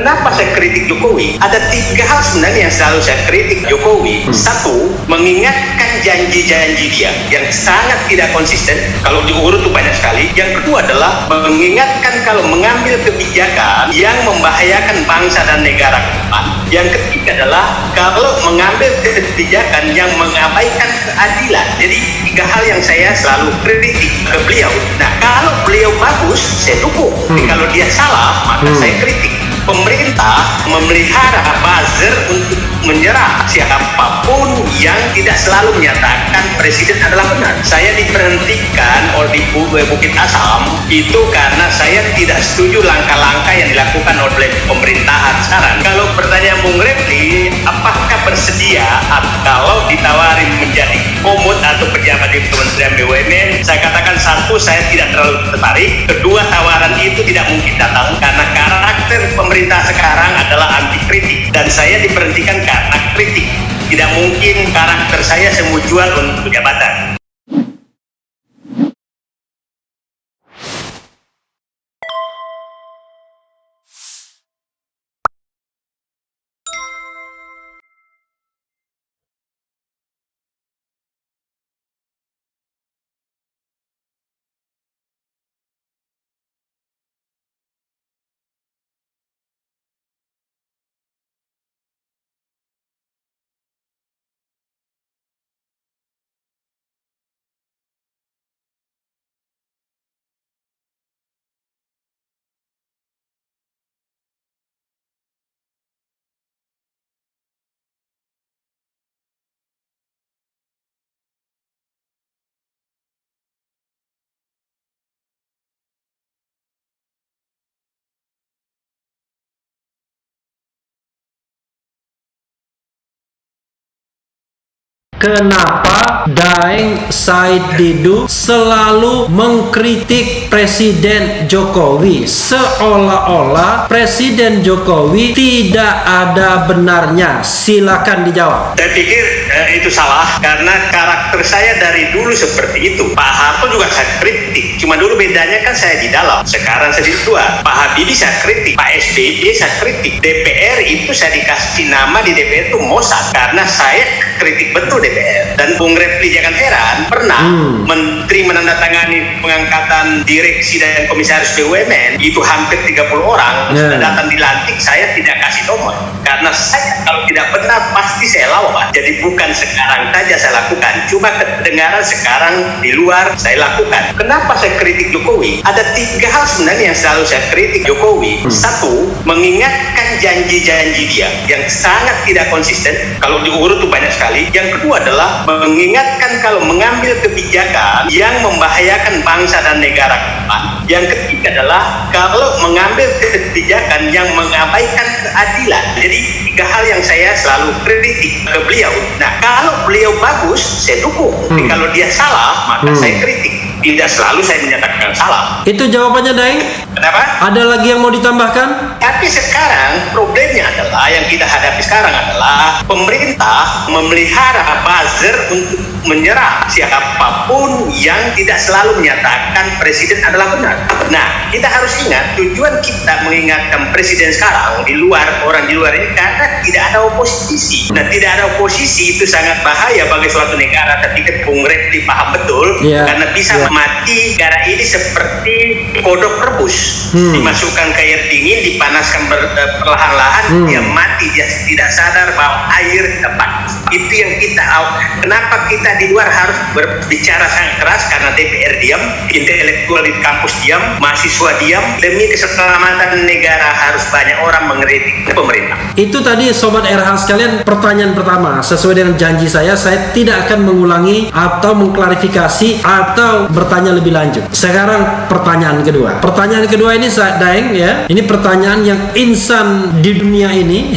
Kenapa saya kritik Jokowi? Ada 3 hal sebenarnya yang selalu saya kritik Jokowi. Satu, mengingatkan janji-janji dia yang sangat tidak konsisten. Kalau diurut tuh banyak sekali. Yang kedua adalah mengingatkan kalau mengambil kebijakan yang membahayakan bangsa dan negara ke depan. Yang ketiga adalah kalau mengambil kebijakan yang mengabaikan keadilan. Jadi 3 hal yang saya selalu kritik ke beliau. Nah, kalau beliau bagus, saya dukung. Kalau dia salah, maka saya kritik. Pemerintah memelihara buzzer untuk menyerah siapapun yang tidak selalu menyatakan presiden adalah benar. Saya diberhentikan oleh Bukit Asam itu karena saya tidak setuju langkah-langkah yang dilakukan oleh pemerintahan sekarang. Kalau pertanyaan Bung Refli, apakah bersedia kalau ditawarin menjadi komod atau pejabat di Kementerian BUMN? Saya katakan satu, saya tidak terlalu tertarik. Kedua, tawaran itu tidak mungkin datang karena karakter pemerintah sekarang adalah anti kritik dan saya diberhentikan karena kritik. Tidak mungkin karakter saya semua jual untuk jabatan. Kenapa Daeng Said Didu selalu mengkritik Presiden Jokowi seolah-olah Presiden Jokowi tidak ada benarnya? Silakan dijawab. Saya pikir itu salah karena karakter saya dari dulu seperti itu. Pak Harto juga saya kritik, cuma dulu bedanya kan saya di dalam, sekarang saya di luar. Pak Habibie saya kritik, Pak SBY saya kritik, DPR itu saya dikasih nama di DPR itu Mossad karena saya kritik betul DPR. Dan Bung Refli jangan heran, pernah menteri menandatangani pengangkatan direksi dan komisaris BUMN itu hampir 30 orang sudah datang dilantik, saya tidak kasih nomor karena saya kalau tidak benar pasti saya lawan. Jadi bukan sekarang saja saya lakukan, cuma kedengaran sekarang di luar saya lakukan. Kenapa saya kritik Jokowi? Ada 3 hal sebenarnya yang selalu saya kritik Jokowi. Satu, mengingatkan janji-janji dia yang sangat tidak konsisten. Kalau diurut tuh banyak sekali. Yang kedua adalah mengingatkan kalau mengambil kebijakan yang membahayakan bangsa dan negara ke depan. Yang ketiga adalah kalau mengambil kebijakan yang mengabaikan keadilan. Jadi 3 hal yang saya selalu kritik ke beliau. Nah, kalau beliau bagus, saya dukung. Tapi kalau dia salah, maka saya kritik. Tidak selalu saya menyatakan salah. Itu jawabannya, Daeng. Kenapa? Ada lagi yang mau ditambahkan? Tapi sekarang problemnya adalah yang kita hadapi sekarang adalah pemerintah memelihara buzzer untuk menyerah siapapun yang tidak selalu menyatakan presiden adalah benar. Nah, kita harus ingat tujuan kita mengingatkan presiden sekarang di luar, orang di luar ini karena tidak ada oposisi. Nah, tidak ada oposisi itu sangat bahaya bagi suatu negara. Tapi Bung Refli paham betul karena bisa mati negara ini seperti kodok rebus, dimasukkan ke air dingin, dipanaskan perlahan-lahan, dia mati, dia tidak sadar bahwa air panas. Itu yang kita kenapa kita di luar harus berbicara sangat keras karena DPR diam, intelektual di kampus diam, mahasiswa diam, demi keselamatan negara harus banyak orang mengkritik pemerintah. Itu tadi Sobat RH sekalian, pertanyaan pertama. Sesuai dengan janji saya tidak akan mengulangi atau mengklarifikasi atau bertanya lebih lanjut. Sekarang pertanyaan kedua. Pertanyaan kedua ini Daeng ya. Ini pertanyaan yang insan di dunia ini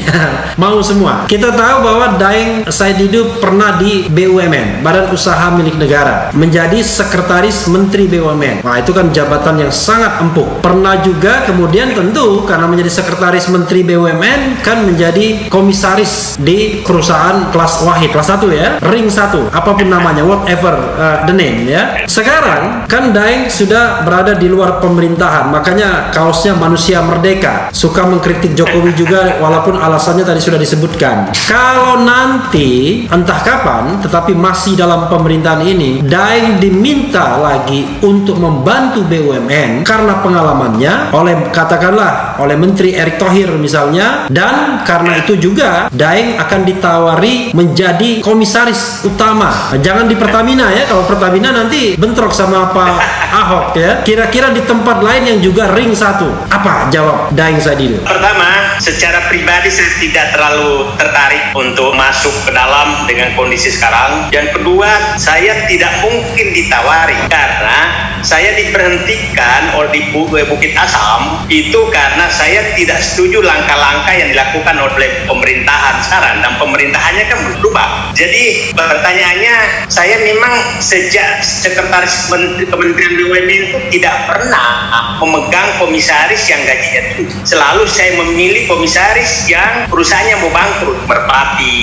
mau semua. Kita tahu bahwa Daeng Said Didu pernah di BUMN, Badan Usaha Milik Negara, menjadi Sekretaris Menteri BUMN. Nah, itu kan jabatan yang sangat empuk. Pernah juga kemudian tentu karena menjadi Sekretaris Menteri BUMN kan menjadi komisaris di perusahaan kelas wahid, kelas 1 ya, ring 1, apapun namanya, whatever the name ya. Sekarang kan Daeng sudah berada di luar pemerintahan, makanya kaosnya manusia merdeka, suka mengkritik Jokowi juga walaupun alasannya tadi sudah disebutkan. Kalau nanti entah kapan tetapi masih dalam pemerintahan ini Daeng diminta lagi untuk membantu BUMN karena pengalamannya katakanlah oleh Menteri Erick Thohir misalnya, dan karena itu juga Daeng akan ditawari menjadi komisaris utama. Jangan di Pertamina ya, kalau Pertamina nanti bentrok sama Pak Ahok ya. Kira-kira di tempat lain yang juga ring 1. Apa jawab Daeng Said Didu? Pertama, secara pribadi saya tidak terlalu tertarik untuk masuk ke dalam dengan kondisi sekarang. Yang kedua, saya tidak mungkin ditawari karena saya diberhentikan oleh Bukit Asam itu karena saya tidak setuju langkah-langkah yang dilakukan oleh pemerintahan sekarang, dan pemerintahannya kan berubah. Jadi pertanyaannya, saya memang sejak Sekretaris Kementerian BUMN itu tidak pernah memegang komisaris yang gajinya tinggi. Selalu saya memilih komisaris yang perusahaannya mau bangkrut, Merpati,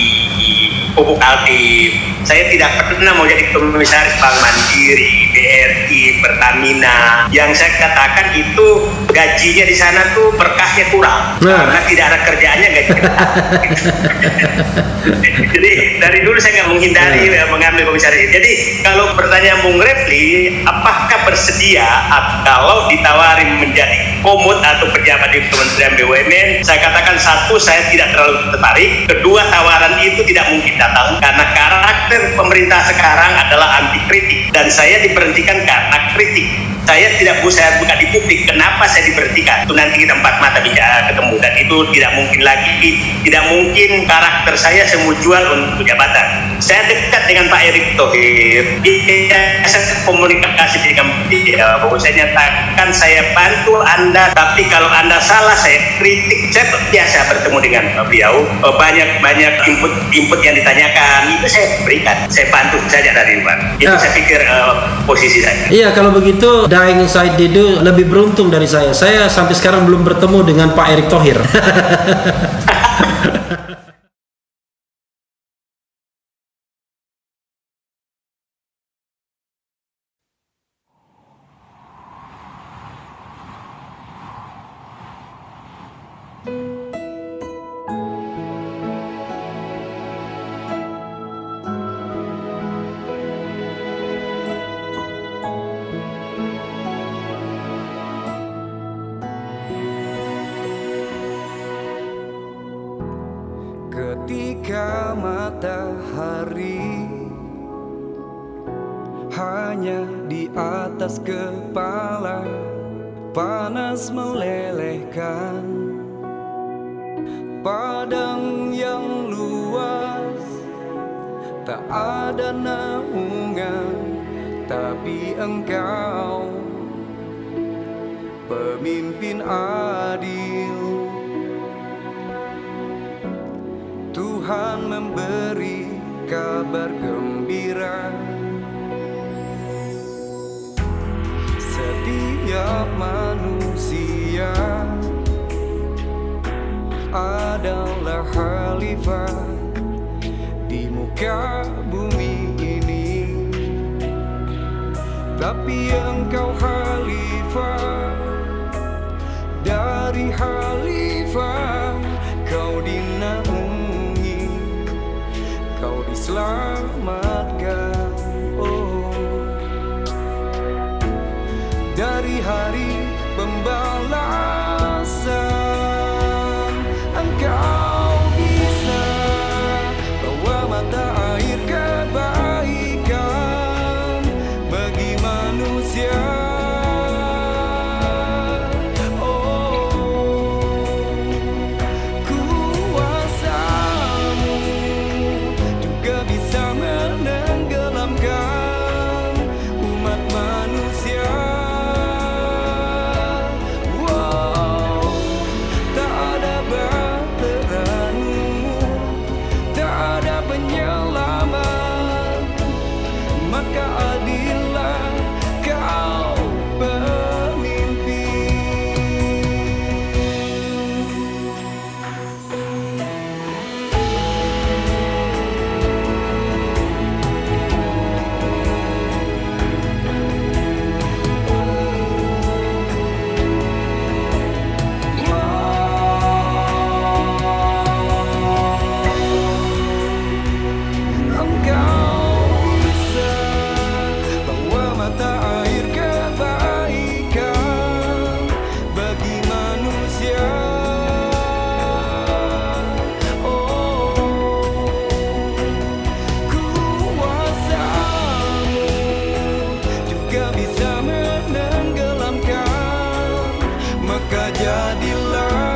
Pupuk Altim. Saya tidak pernah mau jadi komisaris Bank Mandiri, BRI, Pertamina. Yang saya katakan itu gajinya di sana tuh berkahnya kurang, karena tidak ada kerjaannya gajinya. Jadi dari dulu saya nggak menghindari mengambil komisaris. Jadi kalau pertanyaan Bung Refli, apakah bersedia kalau ditawari menjadi komut atau pejabat di Kementerian BUMN? Saya katakan satu, saya tidak terlalu tertarik. Kedua, tawaran itu tidak mungkin datang karena karakter pemerintah sekarang adalah anti kritik, dan saya diberhentikan karena kritik. Saya tidak bisa buka di publik kenapa saya diberhentikan. Itu nanti kita empat mata bicara ketemu, dan itu tidak mungkin lagi. Tidak mungkin karakter saya semua jual untuk jabatan. Saya dekat dengan Pak Erick Thohir. Saya komunikasi dengan dia bahwa saya nyatakan saya bantu Anda, tapi kalau Anda salah saya kritik. Saya biasa bertemu dengan beliau. Banyak input yang ditanyakan itu saya berikan. Saya bantu saja dari luar. Itu saya pikir posisi saya. Iya, kalau begitu Daeng Said Didu lebih beruntung dari saya. Saya sampai sekarang belum bertemu dengan Pak Erick Thohir. Ketika matahari hanya di atas kepala, panas melelehkan padang yang luas, tak ada naungan, tapi Engkau pemimpin adil. Tuhan memberi kabar gembira. Setiap manusia adalah khalifah di muka bumi ini, tapi Engkau khalifah dari khalifah. Kau dinaungi, Kau diselamatkan, oh, dari hari pembalasan. Engkau bisa bawa mata air kebaikan bagi manusia. jadilah